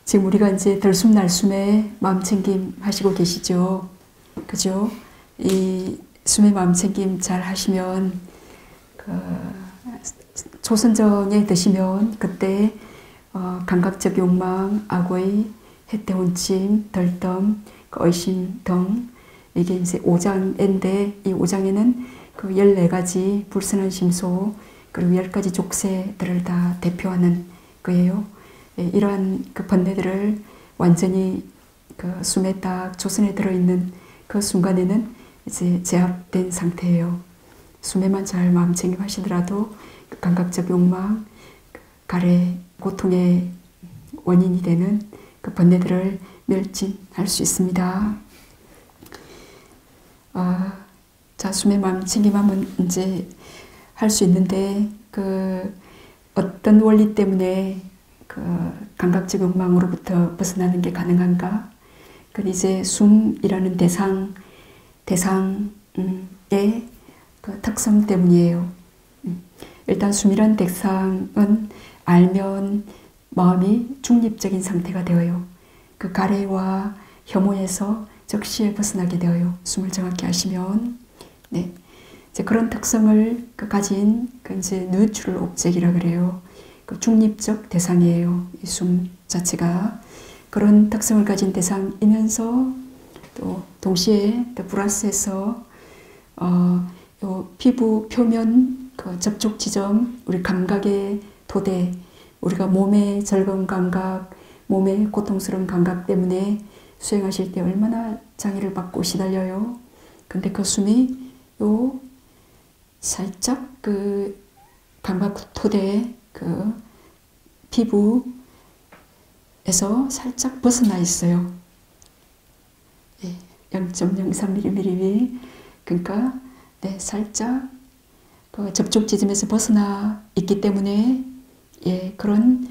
지금 우리가 이제 들숨날숨에 마음챙김 하시고 계시죠. 그죠? 이 숨의 마음챙김 잘 하시면, 초선정에 드시면 그때 감각적 욕망, 악의, 해태혼침, 덜덤, 의심 등 이게 이제 5장인데 이 5장에는 그 14가지 불선한 심소 그리고 10가지 족쇄들을 다 대표하는 거예요. 이러한 그 번뇌들을 완전히 그 숨에 딱 조선에 들어있는 그 순간에는 이제 제압된 상태예요. 숨에만 잘 마음챙김 하시더라도 그 감각적 욕망, 가래, 고통의 원인이 되는 그 번뇌들을 멸진할 수 있습니다. 자, 숨의 마음챙김하면 이제 할 수 있는데 그 어떤 원리 때문에 그 감각적 욕망으로부터 벗어나는 게 가능한가? 그 이제 숨이라는 대상의 그 특성 때문이에요. 일단 숨이라는 대상은 알면 마음이 중립적인 상태가 되어요. 그 가래와 혐오에서 적시에 벗어나게 되어요. 숨을 정확히 하시면. 네. 이제 그런 특성을 가진 그 이제 뉴트럴 옵젝이라 그래요. 그 중립적 대상이에요. 이 숨 자체가. 그런 특성을 가진 대상이면서 또 동시에 또 플러스해서 요 피부 표면 그 접촉 지점, 우리 감각의 토대, 우리가 몸의 즐거운 감각, 몸의 고통스러운 감각 때문에 수행하실 때 얼마나 장애를 받고 시달려요. 근데 그 숨이 요 살짝 그 감각 토대 그 피부에서 살짝 벗어나 있어요. 0.03mm. 그러니까 네, 살짝 그 접촉 지점에서 벗어나 있기 때문에 그런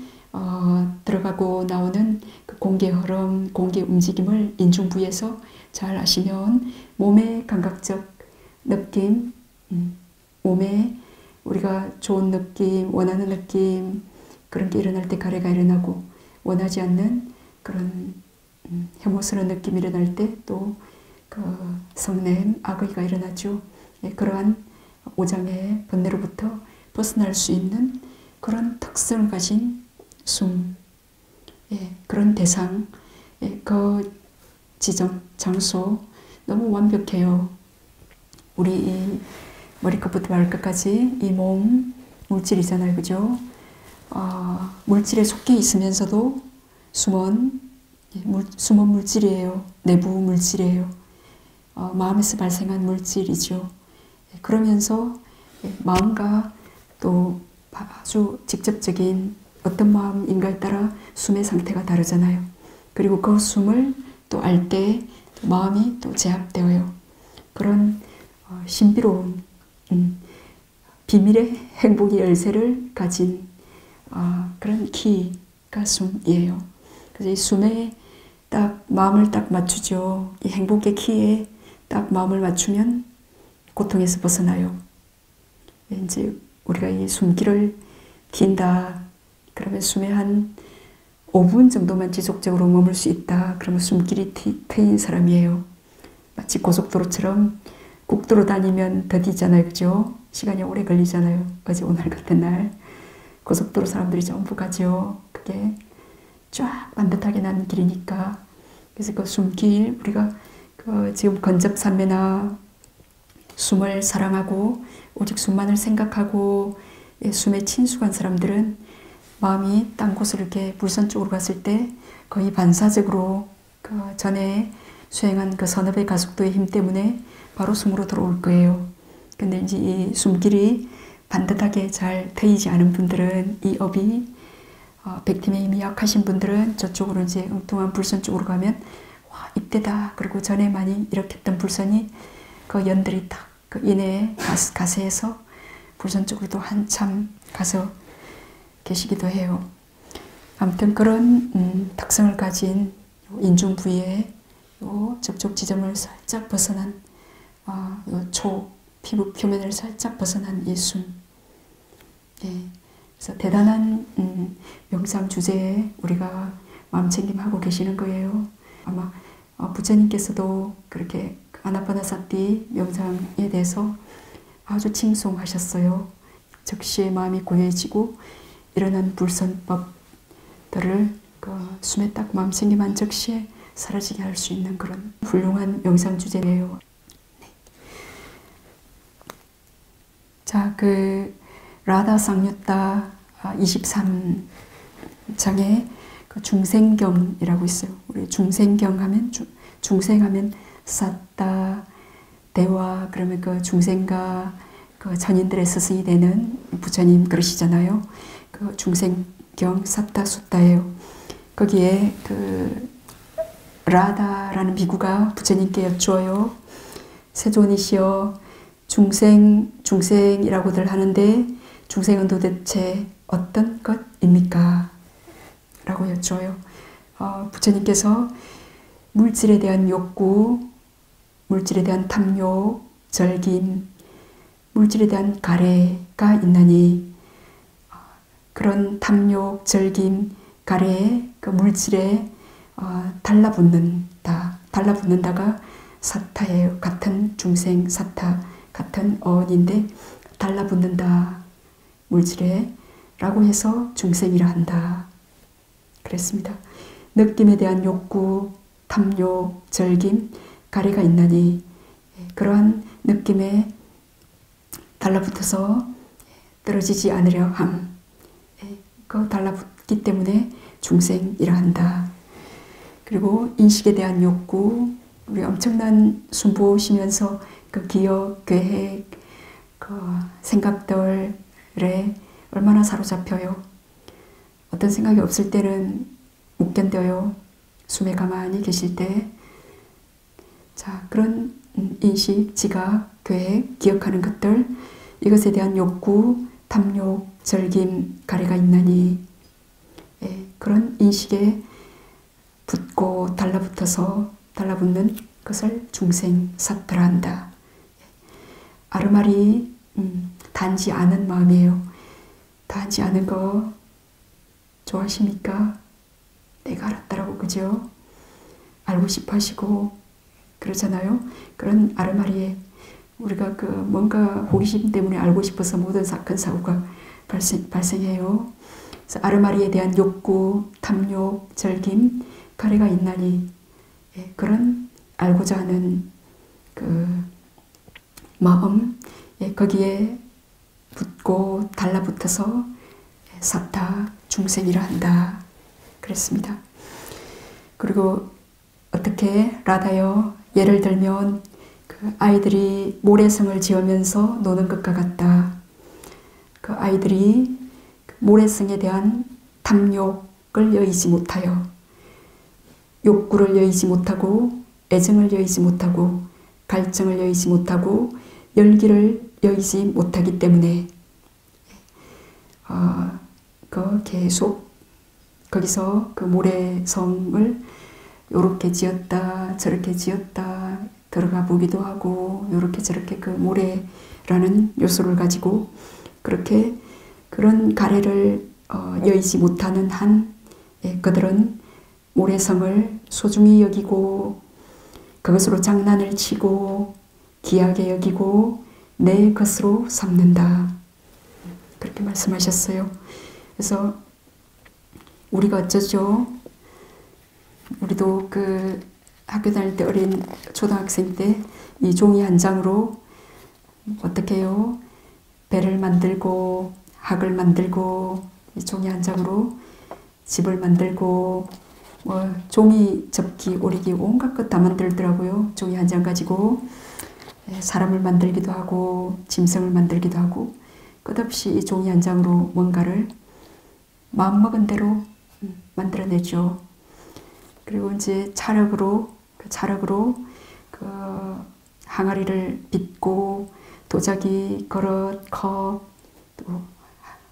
들어가고 나오는 그 공기 흐름, 공기 움직임을 인중 부위에서 잘 아시면 몸의 감각적 느낌, 몸에 우리가 좋은 느낌, 원하는 느낌 그런 게 일어날 때 가래가 일어나고 원하지 않는 그런 혐오스러운 느낌이 일어날 때 또 그 성냄, 악의가 일어나죠. 그러한 5장의 번뇌로부터 벗어날 수 있는 그런 특성을 가진 숨, 그런 대상, 그 지점, 장소 너무 완벽해요. 우리 이 머리끝부터 발끝까지 이 몸 물질이잖아요. 그죠? 물질에 속해 있으면서도 숨은 물질이에요. 내부 물질이에요. 마음에서 발생한 물질이죠. 그러면서 마음과 또 아주 직접적인 어떤 마음인가에 따라 숨의 상태가 다르잖아요. 그리고 그 숨을 또 알 때 마음이 또 제압되어요. 그런 신비로운 비밀의 행복의 열쇠를 가진 그런 키가 숨이에요. 그래서 이 숨에 딱 마음을 딱 맞추죠. 이 행복의 키에 딱 마음을 맞추면 고통에서 벗어나요. 이제 우리가 이 숨기를 긴다. 그러면 숨에 한 5분 정도만 지속적으로 머물 수 있다. 그러면 숨길이 트인 사람이에요. 마치 고속도로처럼 국도로 다니면 더디잖아요. 그죠? 시간이 오래 걸리잖아요. 어제 오늘 같은 날. 고속도로 사람들이 전부 가죠. 그게 쫙 반듯하게 나는 길이니까. 그래서 그 숨길, 우리가 지금 건접삼매나 숨을 사랑하고 오직 숨만을 생각하고 숨에 친숙한 사람들은 마음이 딴 곳으로 이렇게 불선 쪽으로 갔을 때 거의 반사적으로 그 전에 수행한 그 선업의 가속도의 힘 때문에 바로 숨으로 들어올 거예요. 근데 이제 이 숨길이 반듯하게 잘 트이지 않은 분들은 이 업이 백팀의 힘이 약하신 분들은 저쪽으로 이제 엉뚱한 불선 쪽으로 가면 와 이때다. 그리고 전에 많이 이렇게 했던 불선이 그 연들이 딱 그 인해 가세해서 불선 쪽으로도 한참 가서 계시기도 해요. 아무튼 그런 특성을 가진 인중 부위에 요 접촉 지점을 살짝 벗어난 요 피부 표면을 살짝 벗어난 이 숨. 그래서 대단한 명상 주제에 우리가 마음챙김하고 계시는 거예요. 아마 부처님께서도 그렇게 아나파나사티 명상에 대해서 아주 칭송하셨어요. 즉시의 마음이 고요해지고 일어난 불선법들을 숨에 딱 마음챙김한 즉시에 사라지게 할 수 있는 그런 훌륭한 명상 주제예요. 네. 자, 라다 상유타 23장에 중생경이라고 있어요. 우리 중생경 하면 중생하면 사타 대화, 그러면 중생과 전인들의 스승이 되는 부처님 그러시잖아요. 중생경 사타 수타예요. 거기에 라다라는 비구가 부처님께 여쭈어요. 세존이시여, 중생이라고들 하는데 중생은 도대체 어떤 것입니까? 라고 여쭈어요. 부처님께서 물질에 대한 욕구, 물질에 대한 탐욕, 절김, 물질에 대한 가래가 있나니 그런 탐욕, 절김, 가래에 물질에 달라붙는다가 사타예요. 같은 중생, 사타, 같은 어원인데 달라붙는다, 물질에 라고 해서 중생이라 한다. 그랬습니다. 느낌에 대한 욕구, 탐욕, 절김, 가래가 있나니 그러한 느낌에 달라붙어서 떨어지지 않으려 함. 달라붙기 때문에 중생이라 한다. 그리고 인식에 대한 욕구, 우리 엄청난 숨부으시면서 기억, 계획, 생각들에 얼마나 사로잡혀요. 어떤 생각이 없을 때는 못 견뎌요. 숨에 가만히 계실 때. 자, 그런 인식, 지각, 계획, 기억하는 것들, 이것에 대한 욕구, 탐욕, 절김, 가래가 있나니 그런 인식에 붙고 달라붙는 것을 중생, 사타라 한다. 아르마리 단지 아는 마음이에요. 단지 아는 거 좋아하십니까? 내가 알았다라고, 그죠? 알고 싶어 하시고 그러잖아요. 그런 아르마리에 우리가 뭔가 호기심 때문에 알고 싶어서 모든 큰 사고가 발생해요. 그래서 아르마리에 대한 욕구, 탐욕, 절김, 가래가 있나니 그런 알고자 하는 마음, 거기에 붙고 달라붙어서 사타, 중생이라 한다. 그랬습니다. 그리고 어떻게 라다여, 예를 들면 아이들이 모래성을 지으면서 노는 것과 같다. 아이들이 모래성에 대한 탐욕을 여의지 못하여, 욕구를 여의지 못하고, 애정을 여의지 못하고, 갈증을 여의지 못하고, 열기를 여의지 못하기 때문에 계속 거기서 모래성을 요렇게 지었다 저렇게 지었다 들어가 보기도 하고, 요렇게 저렇게 모래라는 요소를 가지고 그렇게 그런 가래를 여의지 못하는 한 그들은 모래성을 소중히 여기고 그것으로 장난을 치고 귀하게 여기고 내 것으로 삼는다. 그렇게 말씀하셨어요. 그래서 우리가 어쩌죠? 우리도 학교 다닐 때 어린 초등학생 때 이 종이 한 장으로 어떻게 해요? 배를 만들고 학을 만들고 이 종이 한 장으로 집을 만들고 종이 접기, 오리기 온갖 것 다 만들더라고요. 종이 한 장 가지고 사람을 만들기도 하고 짐승을 만들기도 하고 끝없이 이 종이 한 장으로 뭔가를 마음먹은 대로 만들어내죠. 그리고 이제 찰흙으로 항아리를 빚고 도자기, 그릇, 컵, 또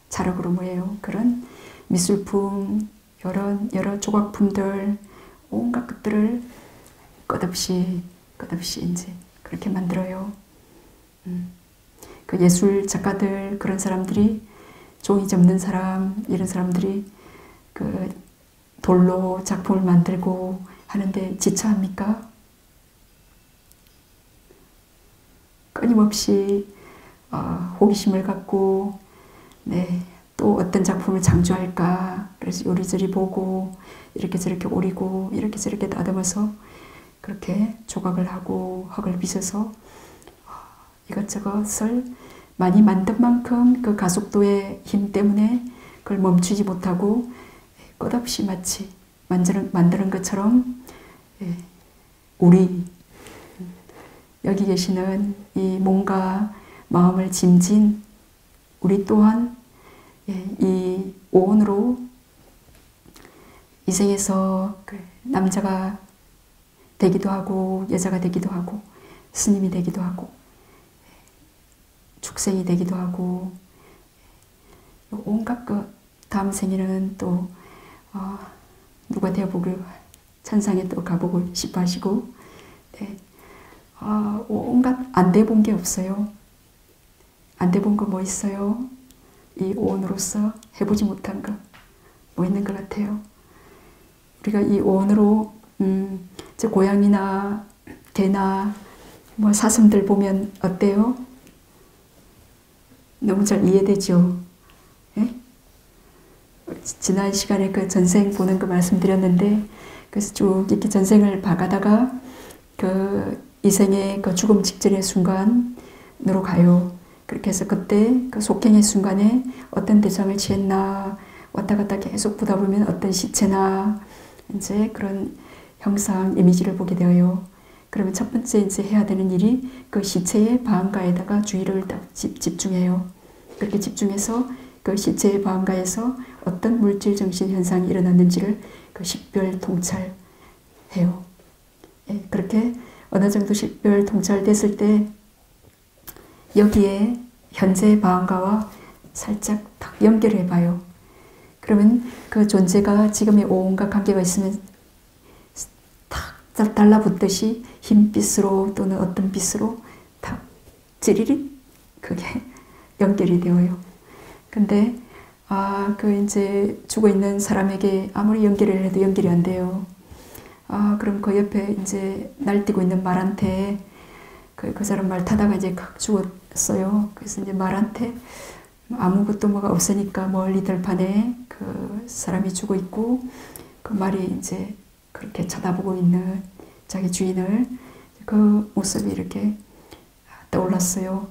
찰흙으로 그런 미술품, 여러 조각품들, 온갖 것들을 끝없이 이제 그렇게 만들어요. 예술 작가들, 그런 사람들이, 종이 접는 사람, 이런 사람들이 돌로 작품을 만들고 하는데 지쳐합니까? 끊임없이 호기심을 갖고 네, 또 어떤 작품을 창조할까 그래서 요리조리 보고 이렇게 저렇게 오리고 이렇게 저렇게 다듬어서 그렇게 조각을 하고 흙을 빚어서 이것저것을 많이 만든 만큼 그 가속도의 힘 때문에 그걸 멈추지 못하고 끝없이 마치 만드는 것처럼 우리 여기 계시는 이 몸과 마음을 짐진 우리 또한 이 오온으로 이 생에서 남자가 되기도 하고 여자가 되기도 하고 스님이 되기도 하고 축생이 되기도 하고 온갖 그 다음 생에는 또 누가 되어보고 천상에 또 가보고 싶어 하시고 네. 온갖 안 돼본 게 없어요. 안 돼본 거 뭐 있어요? 이 오온으로서 해보지 못한 거 뭐 있는 것 같아요. 우리가 이 오온으로 저 고양이나 개나 뭐 사슴들 보면 어때요? 너무 잘 이해되죠? 예? 지난 시간에 그 전생 보는 거 말씀드렸는데 그래서 쭉 이렇게 전생을 봐가다가 그 이생의 그 죽음 직전의 순간으로 가요. 그렇게 해서 그때 그 속행의 순간에 어떤 대상을 취했나 왔다 갔다 계속 보다 보면 어떤 시체나 이제 그런 형상 이미지를 보게 되어요. 그러면 첫 번째 이제 해야 되는 일이 그 시체의 방가에다가 주의를 딱 집중해요. 그렇게 집중해서 그 시체의 방가에서 어떤 물질 정신 현상이 일어났는지를 그 식별 통찰해요. 예, 그렇게 어느 정도 식별 통찰됐을 때 여기에 현재 방가와 살짝 딱 연결해 봐요. 그러면 그 존재가 지금의 오온과 관계가 있으면 탁 달라붙듯이 흰빛으로 또는 어떤 빛으로 탁 찌리릿 그게 연결이 되어요. 근데 그 이제 죽어 있는 사람에게 아무리 연결을 해도 연결이 안 돼요. 그럼 그 옆에 이제 날뛰고 있는 말한테 그 사람 말 타다가 이제 칵 죽었어요. 그래서 이제 말한테 아무것도 뭐가 없으니까 멀리 들판에 그 사람이 죽어 있고 그 말이 이제 그렇게 쳐다보고 있는 자기 주인을 그 모습이 이렇게 떠올랐어요.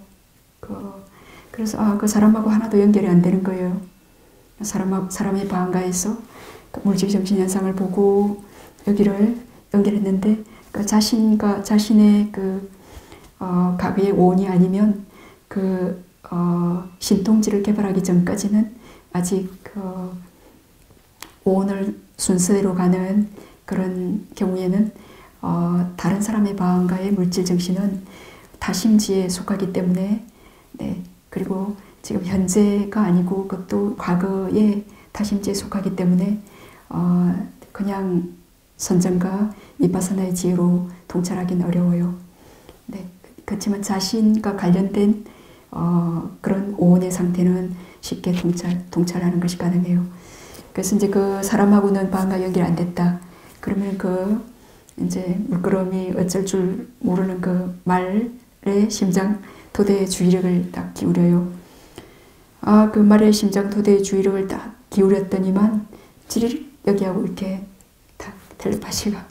그래서 그 사람하고 하나도 연결이 안 되는 거예요. 사람의 방가에서 그 물질 정신 현상을 보고 여기를 연결했는데 그 자신과 자신의 그 과거의 오온이 아니면 그 신통지를 개발하기 전까지는 아직 그 오온을 순서대로 가는 그런 경우에는 다른 사람의 방가의 물질 정신은 타심지에 속하기 때문에 네, 그리고 지금 현재가 아니고 그것도 과거의 타심지에 속하기 때문에 그냥 선정과 비파사나의 지혜로 통찰하기는 어려워요. 네, 그렇지만 자신과 관련된 그런 오온의 상태는 쉽게 통찰하는 것이 가능해요. 그래서 이제 그 사람하고는 방가 연결이 안 됐다. 그러면 그 이제 물끄러미 어쩔 줄 모르는 그 말의 심장 토대의 주의력을 딱 기울여요. 그 말의 심장 토대의 주의력을 딱 기울였더니만 찌릿 여기하고 이렇게 딱 텔레파시가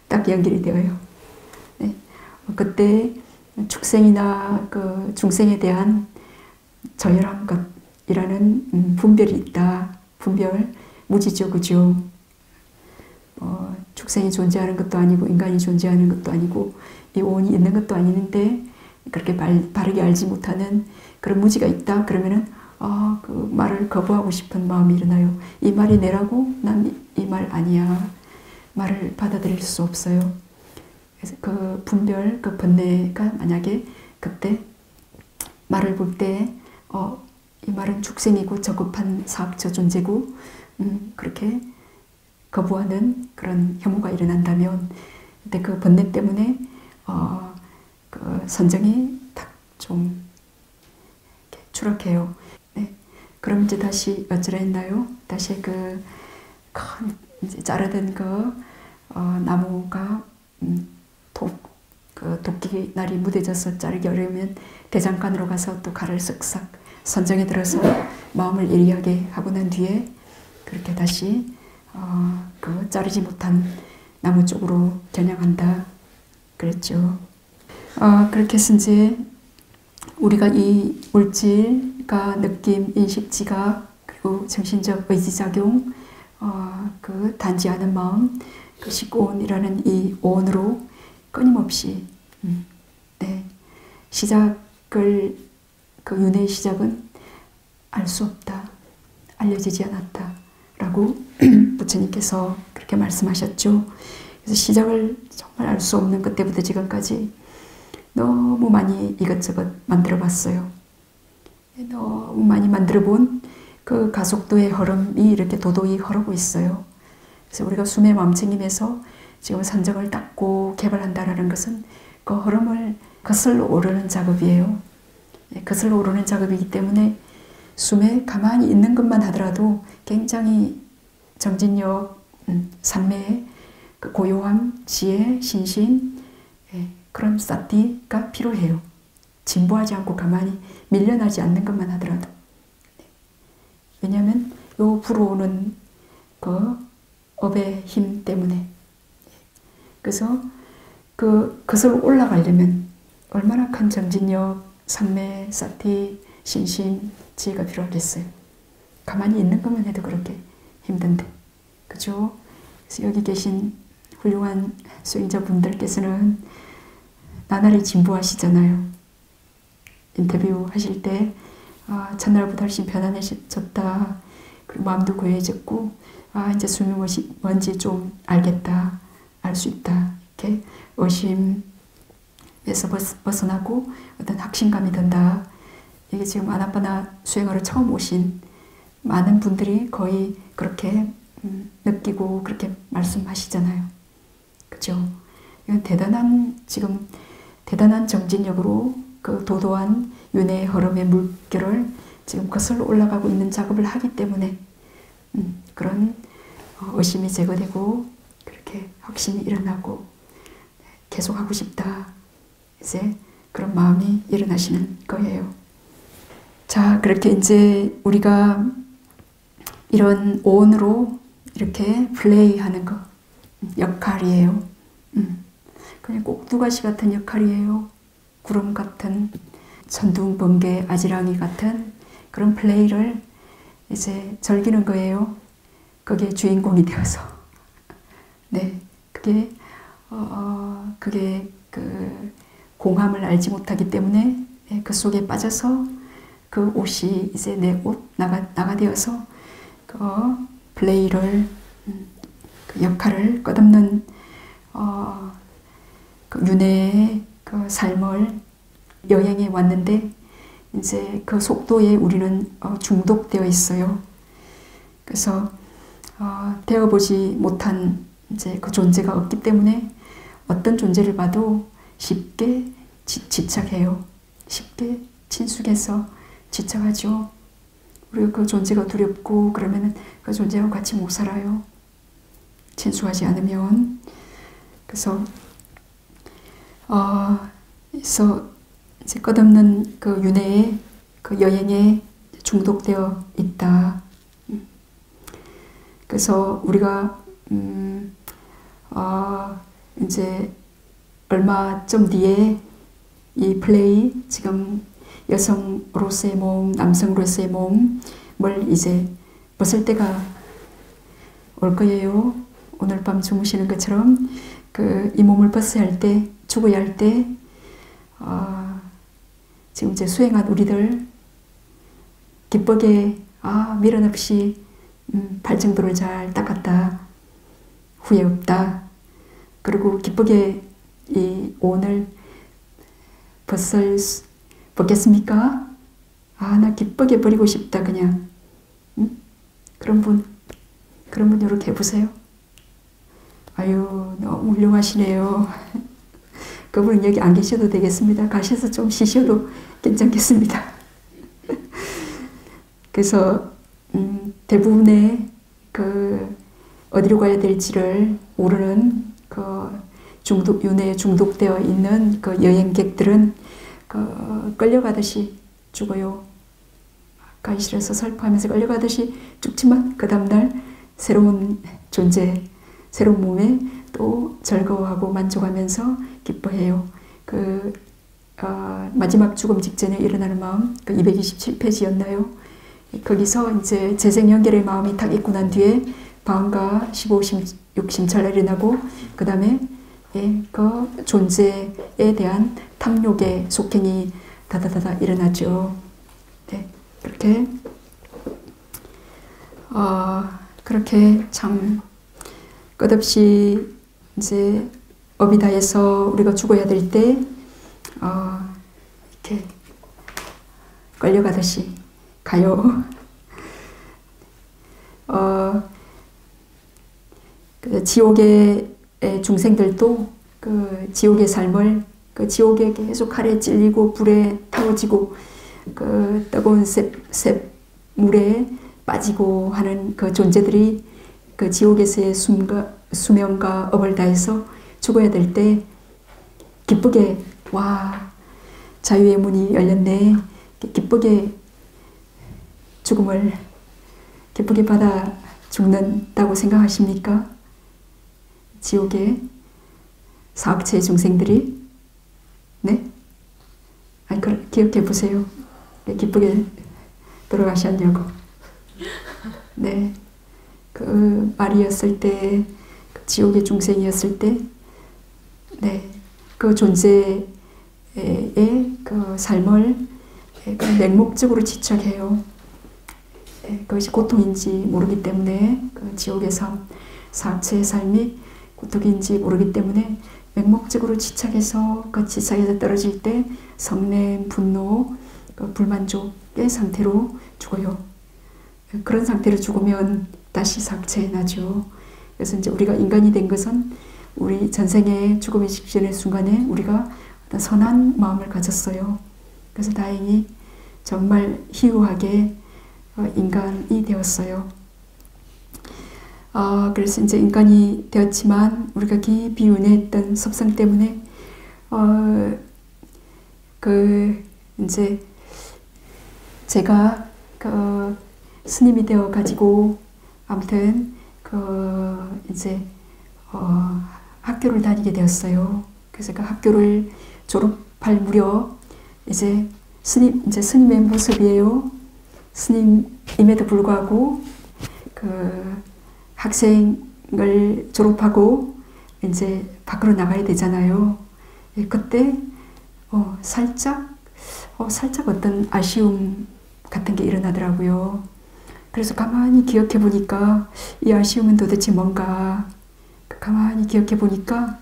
딱 연결이 되어요. 네. 그때 축생이나 그 중생에 대한 저열한 것이라는 분별이 있다. 분별, 무지죠, 그죠? 축생이 존재하는 것도 아니고 인간이 존재하는 것도 아니고 이 오온이 있는 것도 아니는데 그렇게 바르게 알지 못하는 그런 무지가 있다. 그러면은 그 말을 거부하고 싶은 마음이 일어나요. 이 말이 내라고? 난 이 말 아니야. 말을 받아들일 수 없어요. 그래서 그 분별, 그 번뇌가 만약에 그때 말을 볼 때 이 말은 축생이고 저급한 사학적 존재고 그렇게 거부하는 그런 혐오가 일어난다면 근데 그 번뇌 때문에 그 선정이 딱 좀 추락해요. 네. 그럼 이제 다시 어쩌라 했나요? 다시 그 큰 이제 자르던 그 나무가 도끼 날이 무뎌져서 자르기 어려우면 대장간으로 가서 또 칼을 쓱싹 선정에 들어서 마음을 예리하게 하고 난 뒤에 그렇게 다시 그 자르지 못한 나무 쪽으로 겨냥한다 그랬죠. 그렇게 해서 이제 우리가 이 물질과 느낌, 인식, 지각, 그리고 정신적 의지작용, 그 단지하는 마음, 그 식온이라는 이 온으로 끊임없이 네, 시작을, 그 윤회의 시작은 알 수 없다, 알려지지 않았다 라고 부처님께서 그렇게 말씀하셨죠. 그래서 시작을 정말 알 수 없는 그때부터 지금까지 너무 많이 이것저것 만들어 봤어요. 너무 많이 만들어 본 그 가속도의 흐름이 이렇게 도도히 흐르고 있어요. 그래서 우리가 숨의 마음챙김에서 지금 산정을 닦고 개발한다라는 것은 그 흐름을 거슬러 오르는 작업이에요. 거슬러 오르는 작업이기 때문에 숨에 가만히 있는 것만 하더라도 굉장히 정진력, 산매의 그 고요함, 지혜, 신신, 그런 사티가 필요해요. 진보하지 않고 가만히 밀려나지 않는 것만 하더라도. 왜냐하면 요 불어오는 그 업의 힘 때문에. 그래서 그것을 올라가려면 얼마나 큰 정진력, 산매, 사티, 신신, 지혜가 필요하겠어요. 가만히 있는 것만 해도 그렇게 힘든데. 그죠? 그래서 여기 계신 훌륭한 수행자분들께서는 나날이 진보하시잖아요. 인터뷰 하실 때 첫날보다 훨씬 편안해졌다. 그리고 마음도 고요해졌고 이제 숨이 뭔지 좀 알겠다. 알 수 있다. 이렇게 의심에서 벗어나고 어떤 확신감이 든다. 이게 지금 아나파나 수행하러 처음 오신 많은 분들이 거의 그렇게 느끼고 그렇게 말씀하시잖아요. 그죠? 이건 대단한 정진력으로 그 도도한 윤회의 흐름의 물결을 지금 거슬러 올라가고 있는 작업을 하기 때문에 그런 의심이 제거되고 그렇게 확신이 일어나고 계속 하고 싶다. 이제 그런 마음이 일어나시는 거예요. 자, 그렇게 이제 우리가 이런 온으로 이렇게 플레이하는 거 역할이에요. 그냥 꼭두가시 같은 역할이에요. 구름 같은 천둥, 번개, 아지랑이 같은 그런 플레이를 이제 즐기는 거예요. 그게 주인공이 되어서. 네, 그게 그 공함을 알지 못하기 때문에 그 속에 빠져서 그 옷이 이제 내 옷 나가 되어서 그 플레이를 그 역할을 끝없는 그 윤회의 그 삶을 여행해 왔는데 이제 그 속도에 우리는 중독되어 있어요. 그래서 되어보지 못한 이제 그 존재가 없기 때문에 어떤 존재를 봐도 쉽게 집착해요. 쉽게 친숙해서 집착하죠. 우리가 그 존재가 두렵고 그러면 그 존재하고 같이 못 살아요. 친숙하지 않으면. 그래서 이제 끝없는 그 윤회의 그 여행에 중독되어 있다. 그래서 우리가 이제 얼마쯤 뒤에 이 플레이, 지금 여성으로서의 몸, 남성으로서의 몸을 이제 벗을 때가 올 거예요. 오늘 밤 주무시는 것처럼 이 몸을 벗어야 할 때, 죽어야 할 때, 지금 이제 수행한 우리들 기쁘게 미련 없이 발정도를 잘 닦았다. 후회 없다. 그리고 기쁘게 이 온을 벗겠습니까? 나 기쁘게 버리고 싶다 그냥. 그런 분 이렇게 해보세요. 아유, 너무 훌륭하시네요. 그분은 여기 안 계셔도 되겠습니다. 가셔서 좀 쉬셔도 괜찮겠습니다. 그래서 대부분의 그 어디로 가야 될지를 모르는 윤회에 중독되어 있는 그 여행객들은 끌려가듯이 죽어요. 가기 싫어서 설파하면서 끌려가듯이 죽지만 그 다음날 새로운 존재, 새로운 몸에 또 즐거워하고 만족하면서 기뻐해요. 마지막 죽음 직전에 일어나는 마음, 227페이지였나요? 거기서 이제 재생연결의 마음이 딱 있고 난 뒤에 방과 15심, 6심찰 일어나고 그 다음에 그 존재에 대한 탐욕의 속행이 다다다다 일어나죠. 네, 그렇게 참 끝없이 이제 어비다에서 우리가 죽어야 될 때 이렇게 끌려가듯이 가요. 지옥의 중생들도 그 지옥의 삶을 그 지옥에 계속 칼에 찔리고 불에 태워지고 그 뜨거운 샘물에 빠지고 하는 그 존재들이 그 지옥에서의 수명과 업을 다해서 죽어야 될 때 기쁘게 와 자유의 문이 열렸네, 기쁘게 죽음을 기쁘게 받아 죽는다고 생각하십니까? 지옥의 사악체의 중생들이? 네? 아니, 기억해 보세요. 기쁘게 돌아가셨냐고. 네. 그 말이었을 때, 그 지옥의 중생이었을 때, 네. 그 존재의 그 삶을 그 맹목적으로 집착해요. 네. 그것이 고통인지 모르기 때문에, 그 지옥의 삶, 사악체의 삶이 고통인지 모르기 때문에 맹목적으로 집착해서 그 집착에서 떨어질 때 성냄, 분노, 그 불만족의 상태로 죽어요. 그런 상태로 죽으면 다시 사악체에 나죠. 그래서 이제 우리가 인간이 된 것은 우리 전생에 죽음의 직전의 순간에 우리가 어떤 선한 마음을 가졌어요. 그래서 다행히 정말 희유하게 인간이 되었어요. 그래서 이제 인간이 되었지만 우리가 깊이 윤회했던 섭성 때문에 이제 제가 스님이 되어 가지고 아무튼 이제 학교를 다니게 되었어요. 그래서 그 학교를 졸업할 무렵 이제 스님의 모습이에요. 스님임에도 불구하고 학생을 졸업하고 이제 밖으로 나가야 되잖아요. 그때 살짝 어떤 아쉬움 같은 게 일어나더라고요. 그래서 가만히 기억해 보니까 이 아쉬움은 도대체 뭔가 가만히 기억해 보니까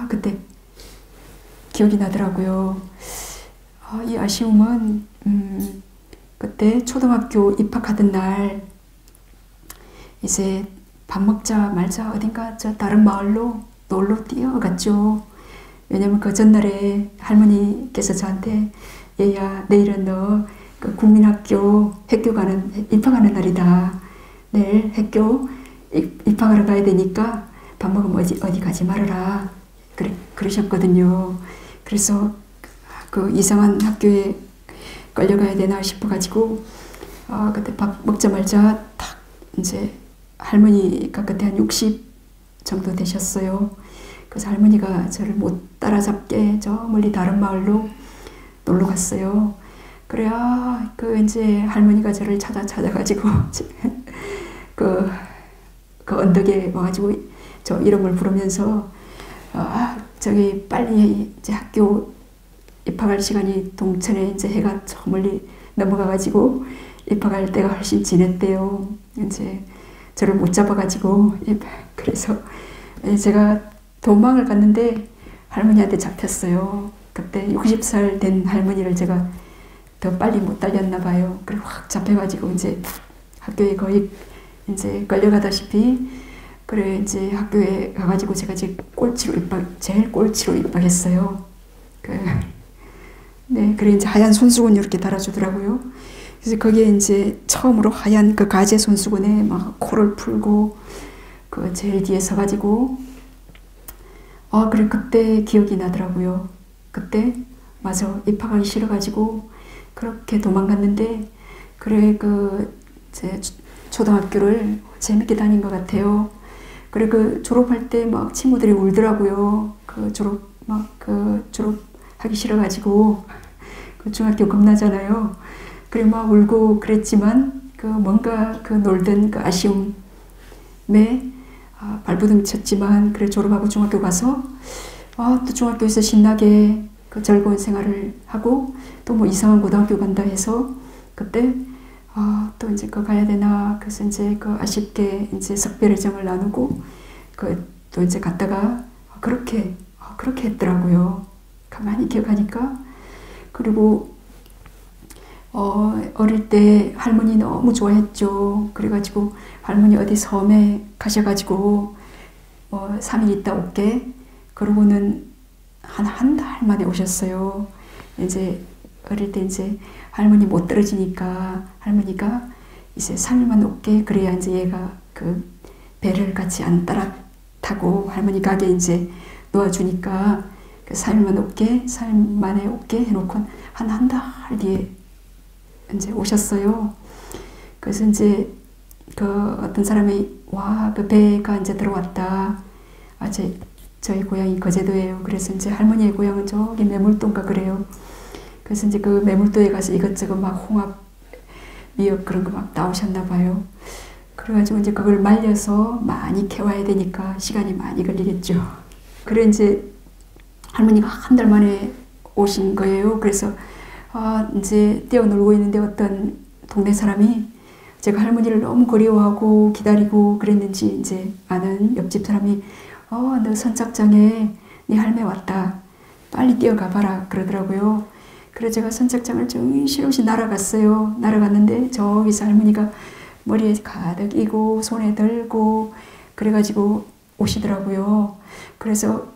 그때 기억이 나더라고요. 이 아쉬움은 그때 초등학교 입학하던 날 이제 밥 먹자 말자 어딘가 다른 마을로 놀러 뛰어갔죠. 왜냐면 그 전날에 할머니께서 저한테 얘야 내일은 너 그 국민학교 입학하는 날이다. 내일 학교 입학하러 가야 되니까 밥 먹으면 어디 가지 말아라. 그러셨거든요. 그래서 그 이상한 학교에 끌려가야 되나 싶어가지고 그때 밥 먹자 말자 딱 이제 할머니가 그때 한 60 정도 되셨어요. 그래서 할머니가 저를 못 따라잡게 저 멀리 다른 마을로 놀러 갔어요. 그래야 이제 할머니가 저를 찾아가지고 그 언덕에 와가지고 저 이름을 부르면서 저기 빨리 이제 학교 입학할 시간이 동천에 이제 해가 저 멀리 넘어가가지고 입학할 때가 훨씬 지났대요. 이제 저를 못 잡아가지고 그래서 제가 도망을 갔는데 할머니한테 잡혔어요. 그때 60살 된 할머니를 제가 더 빨리 못 달렸나 봐요. 그리고 확 잡혀가지고 이제 학교에 거의 이제 끌려가다시피 그래 이제 학교에 가가지고 제가 제일 꼴찌로 입학했어요. 네, 그래 이제 하얀 손수건 이렇게 달아주더라고요. 그래서 거기에 이제 처음으로 하얀 그 가제 손수건에 막 코를 풀고 그 제일 뒤에 서가지고 그래 그때 기억이 나더라고요. 그때 맞아 입학하기 싫어가지고 그렇게 도망갔는데 그래 제 초등학교를 재밌게 다닌 것 같아요. 그래 졸업할 때 막 친구들이 울더라고요. 졸업하기 싫어가지고 중학교 겁나잖아요. 그래 막 울고 그랬지만 뭔가 놀던 아쉬움에 발버둥 쳤지만 그래 졸업하고 중학교 가서 또 중학교에서 신나게 즐거운 생활을 하고 또 뭐 이상한 고등학교 간다 해서 그때 또 이제 가야 되나 그래서 이제 아쉽게 이제 석별의정을 나누고 또 이제 갔다가 그렇게 했더라고요. 가만히 기억하니까. 그리고 어릴 때 할머니 너무 좋아했죠. 그래가지고 할머니 어디 섬에 가셔가지고 3일 있다 올게. 그러고는 한 달 만에 오셨어요. 이제 어릴 때 이제 할머니 못 떨어지니까 할머니가 이제 3일만 올게. 그래야 이제 얘가 배를 같이 안 따라 타고 할머니 가게 이제 놓아주니까 3일만 올게, 3일 만에 올게 해놓고 한 달 뒤에 이제 오셨어요. 그래서 이제 어떤 사람이 배가 이제 들어왔다. 저희 고향이 거제도예요. 그래서 이제 할머니의 고향은 저기 매물도인가 그래요. 그래서 이제 매물도에 가서 이것저것 막 홍합, 미역 그런 거 막 나오셨나 봐요. 그래가지고 이제 그걸 말려서 많이 캐와야 되니까 시간이 많이 걸리겠죠. 그래 이제 할머니가 한 달 만에 오신 거예요. 그래서 이제 뛰어놀고 있는데 어떤 동네 사람이 제가 할머니를 너무 그리워하고 기다리고 그랬는지 이제 아는 옆집 사람이 너 선착장에 네 할매 왔다. 빨리 뛰어가 봐라 그러더라고요. 그래서 제가 선착장을 정신없이 날아갔어요. 날아갔는데 저기서 할머니가 머리에 가득 이고 손에 들고 그래가지고 오시더라고요. 그래서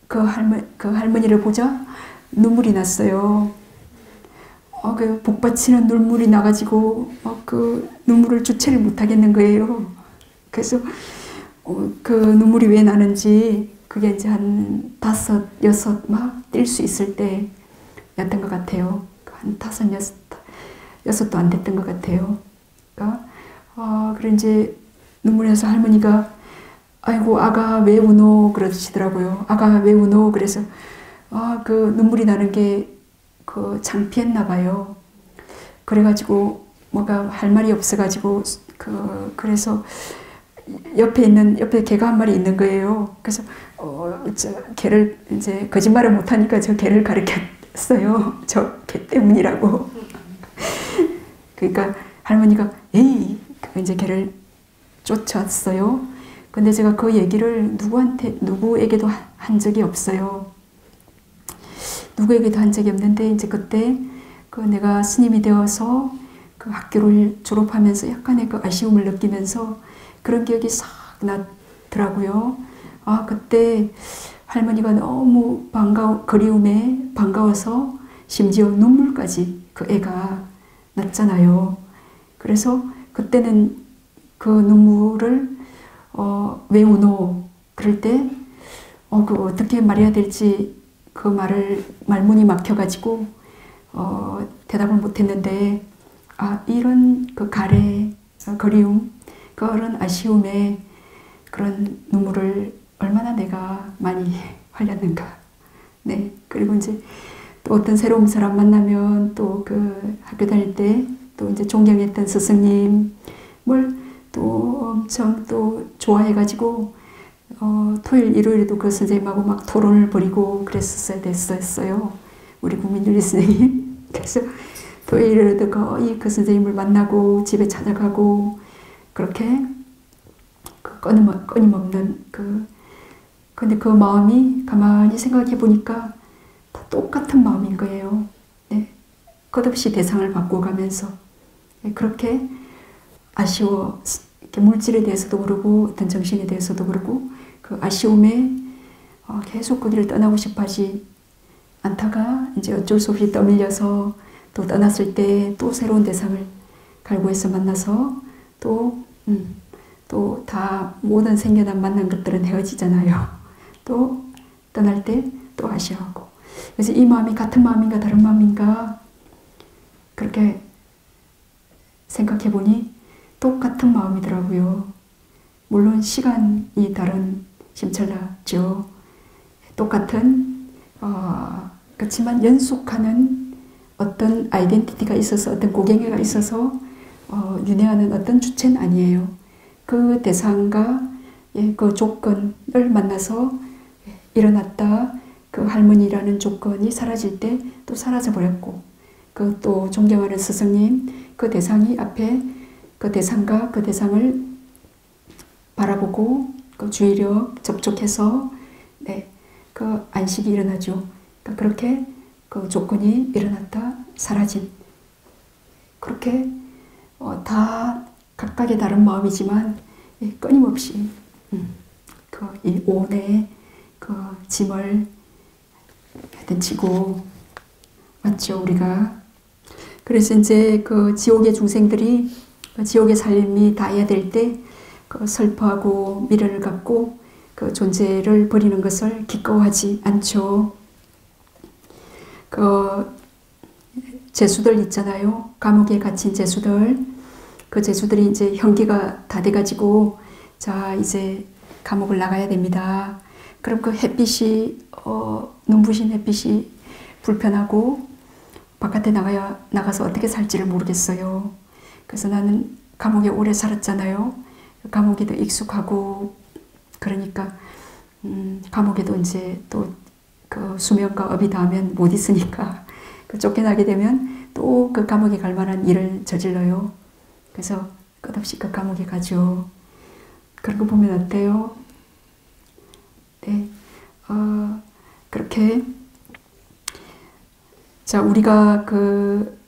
그 할머니를 보자 눈물이 났어요. 복받치는 눈물이 나가지고 눈물을 주체를 못하겠는 거예요. 그래서 그 눈물이 왜 나는지 그게 이제 한 5, 6 막 뛸 수 있을 때였던 것 같아요. 한 5, 6도 안 됐던 것 같아요. 그래 이제 눈물이 나서 할머니가 아이고 아가 왜 우노 그러시더라고요. 아가 왜 우노 그래서 눈물이 나는 게 창피했나 봐요. 그래가지고 뭐가 할 말이 없어가지고 그래서 옆에 개가 한 마리 있는 거예요. 그래서 개를 이제 거짓말을 못하니까 저 개를 가르쳤어요. 저 개 때문이라고. 그러니까 할머니가 에이 이제 개를 쫓았어요. 근데 제가 그 얘기를 누구에게도 한 적이 없어요. 누구에게도 한 적이 없는데 이제 그때 내가 스님이 되어서 학교를 졸업하면서 약간의 아쉬움을 느끼면서 그런 기억이 싹 나더라고요. 그때 할머니가 너무 그리움에 반가워서 심지어 눈물까지 애가 났잖아요. 그래서 그때는 그 눈물을 왜 우노 그럴 때 어떻게 말해야 될지 말문이 막혀가지고 대답을 못했는데 이런 가래 그리움 그런 아쉬움에 그런 눈물을 얼마나 내가 많이 흘렸는가. 네. 그리고 이제 또 어떤 새로운 사람 만나면 또 학교 다닐 때 또 이제 존경했던 스승님 뭘 또 엄청 또 좋아해가지고 토요일 일요일에도 그 선생님하고 막 토론을 벌이고 됐었어요. 우리 국민윤리 선생님. 그래서 토요일에도 거의 그 선생님을 만나고 집에 찾아가고 그렇게 끊임없는 근데 그 마음이 가만히 생각해 보니까 다 똑같은 마음인 거예요. 네. 끝없이 대상을 바꿔가면서 그렇게 아쉬워 물질에 대해서도 그러고 어떤 정신에 대해서도 그러고 그 아쉬움에 계속 거기를 떠나고 싶어 하지 않다가 이제 어쩔 수 없이 떠밀려서 또 떠났을 때 또 새로운 대상을 갈고에서 만나서 또 다 모든 생겨난 만난 것들은 헤어지잖아요. 또 떠날 때 또 아쉬워하고. 그래서 이 마음이 같은 마음인가 다른 마음인가 그렇게 생각해 보니 똑같은 마음이더라고요. 물론 시간이 다른 심찰라죠. 똑같은 그렇지만 연속하는 어떤 아이덴티티가 있어서 어떤 고경애가 있어서 윤회하는 어떤 주체는 아니에요. 그 대상과 그 조건을 만나서 일어났다. 그 할머니라는 조건이 사라질 때 또 사라져 버렸고, 그 또 존경하는 스승님 그 대상이 앞에 그 대상과 그 대상을 바라보고 그 주의력 접촉해서 그 안식이 일어나죠. 그러니까 그렇게 그 조건이 일어났다 사라진, 그렇게 다 각각의 다른 마음이지만 끊임없이 이 오온의 그 짐을 하여튼 지고 왔죠, 우리가. 그래서 이제 그 지옥의 중생들이 그 지옥의 삶이 다해야 될 때 그 슬퍼하고 미련을 갖고 그 존재를 버리는 것을 기꺼워하지 않죠. 그 죄수들 있잖아요. 감옥에 갇힌 죄수들. 그 죄수들이 이제 형기가 다 돼가지고 자 이제 감옥을 나가야 됩니다. 그럼 그 햇빛이 눈부신 햇빛이 불편하고 바깥에 나가서 어떻게 살지를 모르겠어요. 그래서 나는 감옥에 오래 살았잖아요. 감옥에도 익숙하고 그러니까 감옥에도 이제 또 그 수면과 업이 닿으면 못 있으니까 그 쫓겨나게 되면 또 그 감옥에 갈 만한 일을 저질러요. 그래서 끝없이 그 감옥에 가죠. 그런 거 보면 어때요? 네, 그렇게 자 우리가 그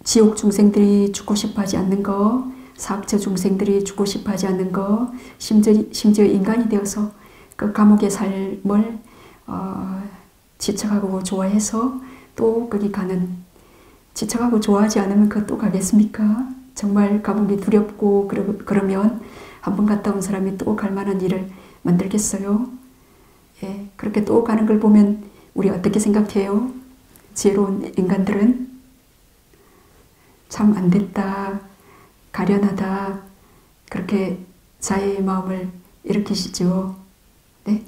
지옥 중생들이 죽고 싶어하지 않는 거, 사학처 중생들이 죽고 싶어하지 않는 거, 심지어 인간이 되어서 그 감옥의 삶을 지쳐가고 좋아해서 또 거기 가는, 지쳐가고 좋아하지 않으면 그것도 가겠습니까? 정말 감옥이 두렵고 그러면 한 번 갔다 온 사람이 또 갈 만한 일을 만들겠어요? 예, 그렇게 또 가는 걸 보면 우리 어떻게 생각해요? 지혜로운 인간들은 참 안 됐다, 가련하다, 그렇게 자애의 마음을 일으키시죠. 네.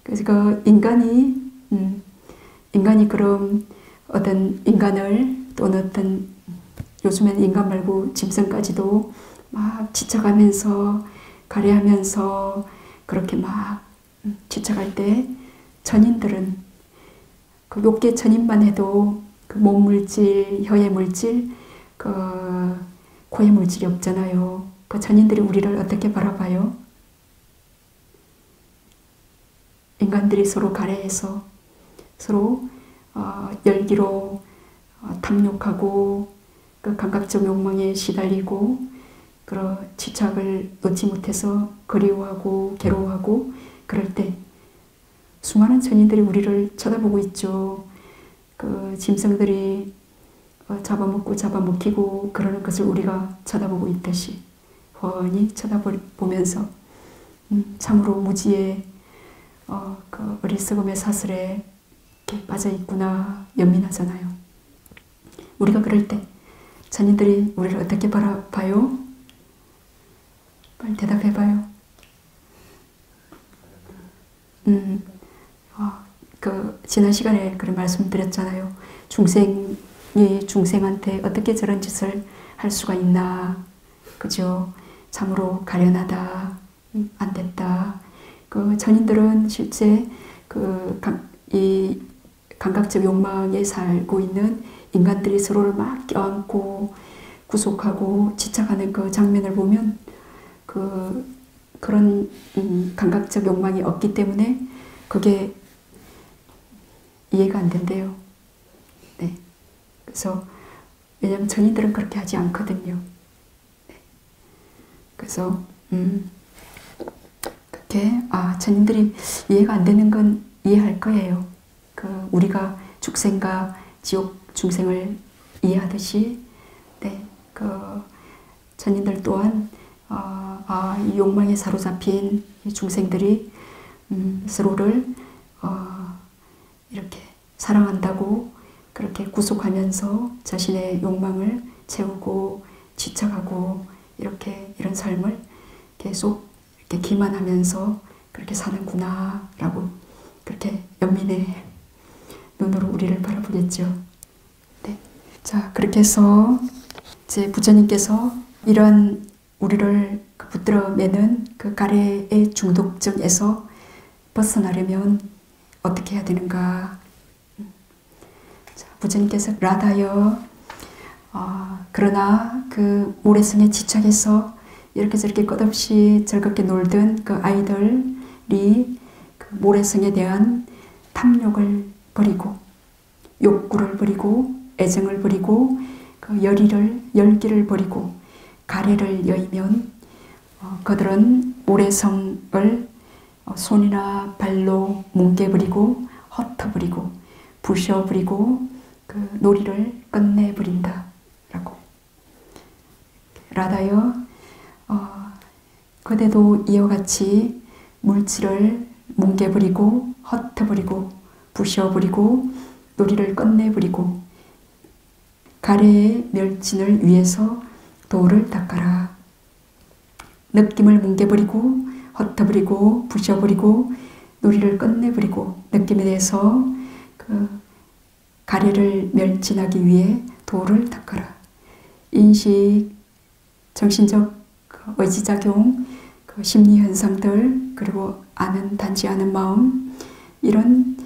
그래서 그 인간이 그럼 어떤 인간을 또는 어떤 요즘에는 인간 말고 짐승까지도 막 지쳐가면서 가래하면서 그렇게 막 지쳐갈 때 천인들은 그 욕계 천인만 해도 그 몸 물질, 혀의 물질, 그 코의 물질이 없잖아요. 그 천인들이 우리를 어떻게 바라봐요? 인간들이 서로 가래해서 서로 열기로 탐욕하고 그 감각적 욕망에 시달리고 그런 집착을 놓지 못해서 그리워하고 괴로워하고 그럴 때 수많은 천인들이 우리를 쳐다보고 있죠. 그 짐승들이 잡아먹고 잡아먹히고 그러는 것을 우리가 쳐다보고 있듯이 훤히 쳐다보면서 참으로 무지의 그 어리석음의 사슬에 이렇게 빠져있구나 연민하잖아요. 우리가 그럴 때 천인들이 우리를 어떻게 바라봐요? 빨리 대답해봐요. 그 지난 시간에 그런 말씀드렸잖아요. 중생이 중생한테 어떻게 저런 짓을 할 수가 있나, 그죠? 참으로 가련하다, 안 됐다. 그 천인들은 실제 이 감각적 욕망에 살고 있는 인간들이 서로를 막 껴안고 구속하고 지쳐가는 그 장면을 보면 그런 감각적 욕망이 없기 때문에 그게 이해가 안 된대요. 네. 그래서 왜냐하면 천인들은 그렇게 하지 않거든요. 네. 그래서 그렇게 천인들이 이해가 안 되는 건 이해할 거예요. 우리가 축생과 지옥 중생을 이해하듯이 네, 그 전인들 또한 이 욕망에 사로잡힌 이 중생들이 서로를 이렇게 사랑한다고 그렇게 구속하면서 자신의 욕망을 채우고 지쳐가고 이런 삶을 계속 이렇게 기만하면서 그렇게 사는구나 라고 그렇게 연민의 눈으로 우리를 바라보겠죠. 네. 자, 그렇게 해서 이제 부처님께서 이러한 우리를 붙들어 매는 그 가래의 중독증에서 벗어나려면 어떻게 해야 되는가. 자, 부처님께서 라다여, 그러나 그 모래성에 집착해서 이렇게 저렇게 끝없이 즐겁게 놀던 그 아이들이 그 모래성에 대한 탐욕을 버리고 욕구를 버리고 애정을 버리고 그 열기를 버리고 가래를 여이면 그들은 모래성을 손이나 발로 뭉개버리고 흩어버리고 부셔버리고 그 놀이를 끝내버린다 라고. 라다여, 그대도 이와 같이 물질을 뭉개버리고 흩어버리고 부셔버리고 놀이를 끝내버리고 가래의 멸진을 위해서 도를 닦아라. 느낌을 뭉개버리고 흩어버리고 부셔버리고 놀이를 끝내버리고 느낌에 대해서 그 가래를 멸진하기 위해 도를 닦아라. 인식, 정신적 의지작용, 그 심리현상들, 그리고 단지하는 마음, 이런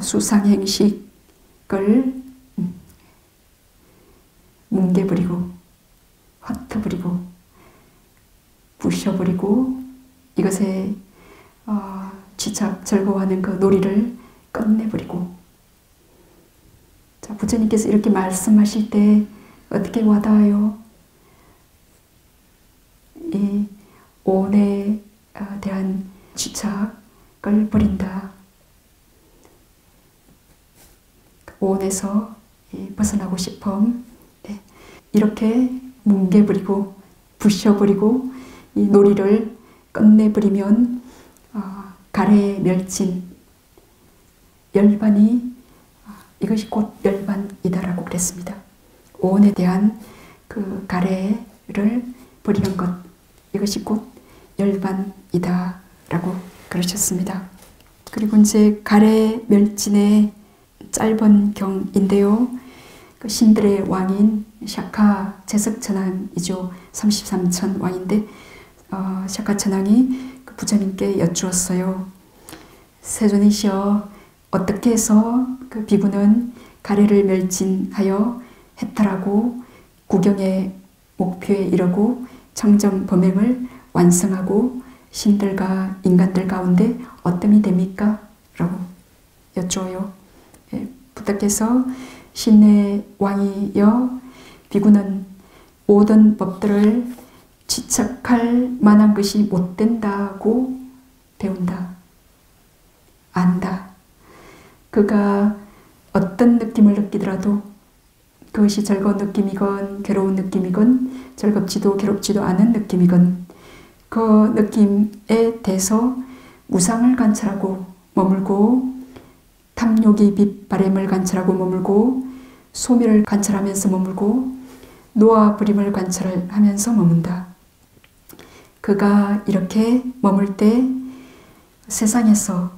수상행식을 뭉개버리고 흩어버리고 부셔버리고 이것에 집착, 즐거워하는 그 놀이를 끝내버리고. 자, 부처님께서 이렇게 말씀하실 때 어떻게 와닿아요? 이 오온에 대한 집착을 버린다. 오온에서 벗어나고 싶음. 네. 이렇게 뭉개버리고 부셔버리고 이 놀이를 끝내버리면 가래의 멸진, 열반이 이것이 곧 열반이다라고 그랬습니다. 오온에 대한 그 가래를 버리는 것, 이것이 곧 열반이다라고 그러셨습니다. 그리고 이제 가래 멸진의 짧은 경인데요. 그 신들의 왕인 샤카 제석천왕이죠. 33천 왕인데 샤카 천왕이 그 부처님께 여쭈었어요. 세존이시여, 어떻게 해서 그 비구는 가래를 멸진하여 해탈하고 구경의 목표에 이르고 청정 범행을 완성하고 신들과 인간들 가운데 어뜸이 됩니까? 라고 여쭈어요. 예, 부탁해서 신의 왕이여, 비구는 모든 법들을 지척할 만한 것이 못 된다고 배운다. 안다. 그가 어떤 느낌을 느끼더라도 그것이 즐거운 느낌이건 괴로운 느낌이건 즐겁지도 괴롭지도 않은 느낌이건 그 느낌에 대해서 무상을 관찰하고 머물고 탐욕이 빛바램을 관찰하고 머물고 소멸을 관찰하면서 머물고 놓아버림을 관찰하면서 머문다. 그가 이렇게 머물 때 세상에서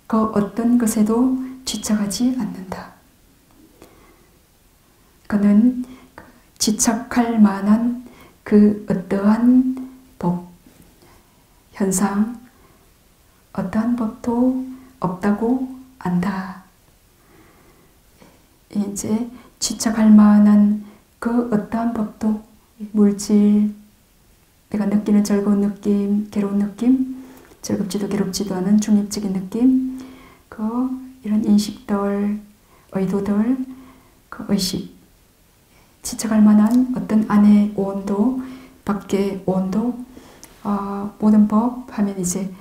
그 어떤 것에도 집착하지 않는다. 그는 집착할 만한 그 어떠한 법, 현상, 어떠한 법도 없다고 안다. 이제 집착할 만한 그 어떠한 법도 물질, 내가 느끼는 즐거운 느낌, 괴로운 느낌, 즐겁지도 괴롭지도 않은 중립적인 느낌, 이런 인식들, 의도들, 그 의식, 지적할 만한 어떤 안의 오온도, 밖의 오온도, 모든 법 하면 이제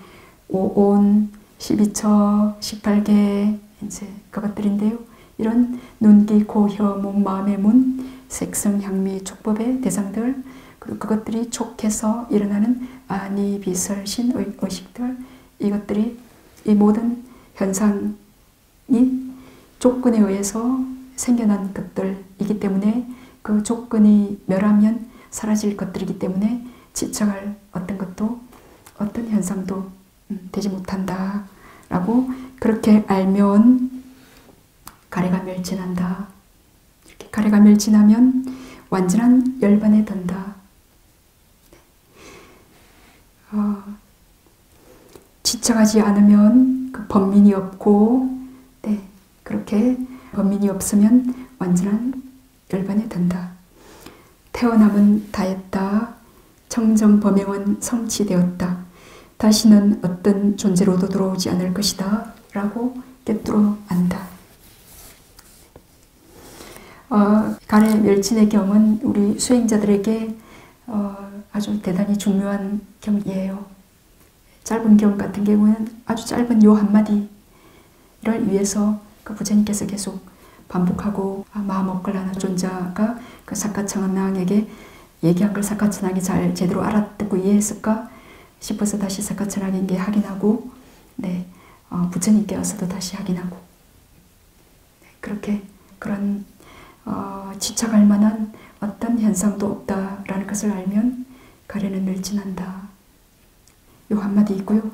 5온, 12처, 18개, 이제 그것들인데요. 이런 눈, 귀, 코, 혀, 몸, 마음의 문, 색성, 향미, 촉법의 대상들, 그리고 그것들이 촉해서 일어나는 아니, 비설, 신, 의식들, 이것들이 이 모든 현상이 조건에 의해서 생겨난 것들이기 때문에 그 조건이 멸하면 사라질 것들이기 때문에 지적할 어떤 것도 어떤 현상도 되지 못한다 라고, 그렇게 알면 가래가 멸진한다. 이렇게 가래가 멸진하면 완전한 열반에 든다. 지적하지 않으면 그 번민이 없고, 네, 그렇게 번민이 없으면 완전한 열반에 든다. 태어남은 다했다. 청정범행은 성취되었다. 다시는 어떤 존재로도 돌아오지 않을 것이다 라고 꿰뚫어 안다. 가래 멸진의 경은 우리 수행자들에게 아주 대단히 중요한 경이에요. 짧은 경 같은 경우는 아주 짧은 요 한마디를 위해서 그 부처님께서 계속 반복하고, 마음 업걸라는 존자가 그 사카천왕에게 얘기한 걸 사카천왕이 잘 제대로 알아듣고 이해했을까 싶어서 다시 사카천왕에게 확인하고, 네, 부처님께 와서도 다시 확인하고, 네, 그렇게 그런 지적할 만한 어떤 현상도 없다라는 것을 알면 가래는 멸진한다. 요 한마디 있고요.